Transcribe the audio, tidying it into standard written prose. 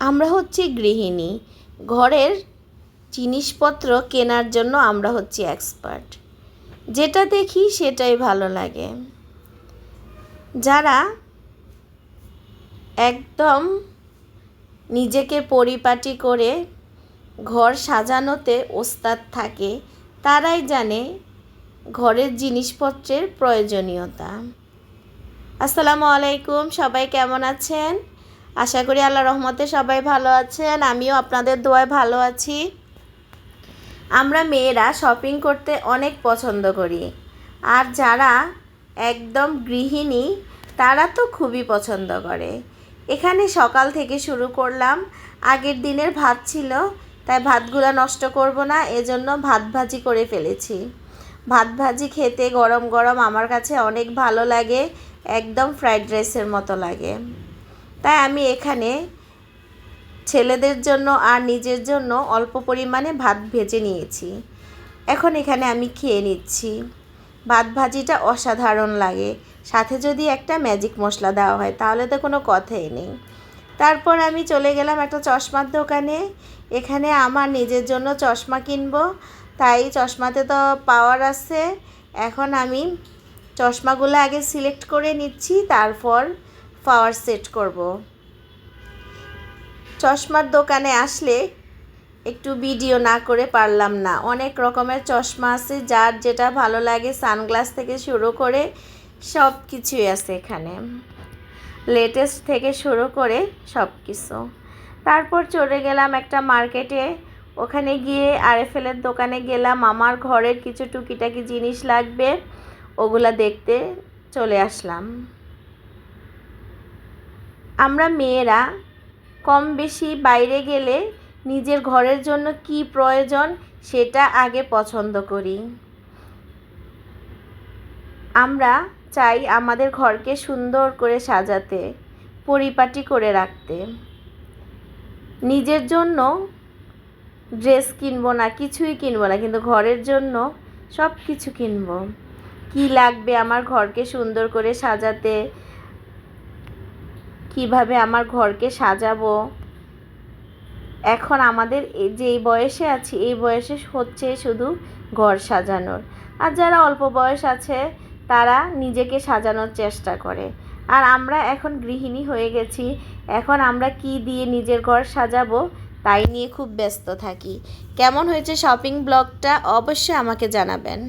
আমরা হচ্ছি গৃহিণী, ঘরের জিনিসপত্র কেনার জন্য আমরা হচ্ছি এক্সপার্ট। যেটা দেখি সেটাই ভালো লাগে। যারা একদম নিজেকে পরিপাটি করে ঘর সাজানোতে ওস্তাদ থাকে, তারাই জানে ঘরের জিনিসপত্রের প্রয়োজনীয়তা। আসসালামু আলাইকুম, সবাই কেমন আছেন? আশা করি আল্লাহর রহমতে সবাই ভালো আছেন। আমিও আপনাদের দোয়ায় ভালো আছি। আমরা মেয়েরা শপিং করতে অনেক পছন্দ করি, আর যারা একদম গৃহিণী তারা তো খুবই পছন্দ করে। এখানে সকাল থেকে শুরু করলাম। আগের দিনের ভাত ছিল, তাই ভাতগুলো নষ্ট করব না, এজন্য ভাত ভাজি করে ফেলেছি। ভাত ভাজি খেতে গরম গরম আমার কাছে অনেক ভালো লাগে, একদম ফ্রাইড রাইসের মতো লাগে। তাই আমি এখানে ছেলেদের জন্য আর নিজের জন্য অল্প পরিমাণে ভাত ভেজে নিয়েছি। এখন এখানে আমি খেয়ে নিচ্ছি। ভাত ভাজিটা অসাধারণ লাগে, সাথে যদি একটা ম্যাজিক মশলা দেওয়া হয় তাহলে তো কোনো কথাই নেই। তারপর আমি চলে গেলাম একটা চশমার দোকানে। এখানে আমার নিজের জন্য চশমা কিনবো, তাই চশমাতে তো পাওয়ার আছে। এখন আমি চশমাগুলো আগে সিলেক্ট করে নিচ্ছি, তারপর পাওয়ার সেট করব। চশমার দোকানে আসলে একটু ভিডিও না করে পারলাম না। অনেক রকমের চশমা আছে, যার যেটা ভালো লাগে, সানগ্লাস থেকে শুরু করে সব কিছুই আছে এখানে, লেটেস্ট থেকে শুরু করে সব কিছু। তারপর চলে গেলাম একটা মার্কেটে। ওখানে গিয়ে আরএফএলের দোকানে গেলাম। আমার ঘরের কিছু টুকিটাকি জিনিস লাগবে, ওগুলা দেখতে চলে আসলাম। আমরা মেয়েরা কম বেশি বাইরে গেলে নিজের ঘরের জন্য কি প্রয়োজন সেটা আগে পছন্দ করি। আমরা চাই আমাদের ঘরকে সুন্দর করে সাজাতে, পরিপাটি করে রাখতে। নিজের জন্য ড্রেস কিনবো না, কিছুই কিনবো না, কিন্তু ঘরের জন্য সব কিছু কিনবো। কি লাগবে আমার ঘরকে সুন্দর করে সাজাতে, কিভাবে আমার ঘরকে সাজাবো। এখন আমাদের যেই বয়সে আছি, এই বয়সে হচ্ছে শুধু ঘর সাজানোর। আর যারা অল্প বয়স আছে তারা নিজেকে সাজানোর চেষ্টা করে। আর আমরা এখন গৃহিণী হয়ে গেছি, এখন আমরা কি দিয়ে নিজের ঘর সাজাবো তাই নিয়ে খুব ব্যস্ত থাকি। কেমন হয়েছে শপিং ব্লগটা অবশ্যই আমাকে জানাবেন।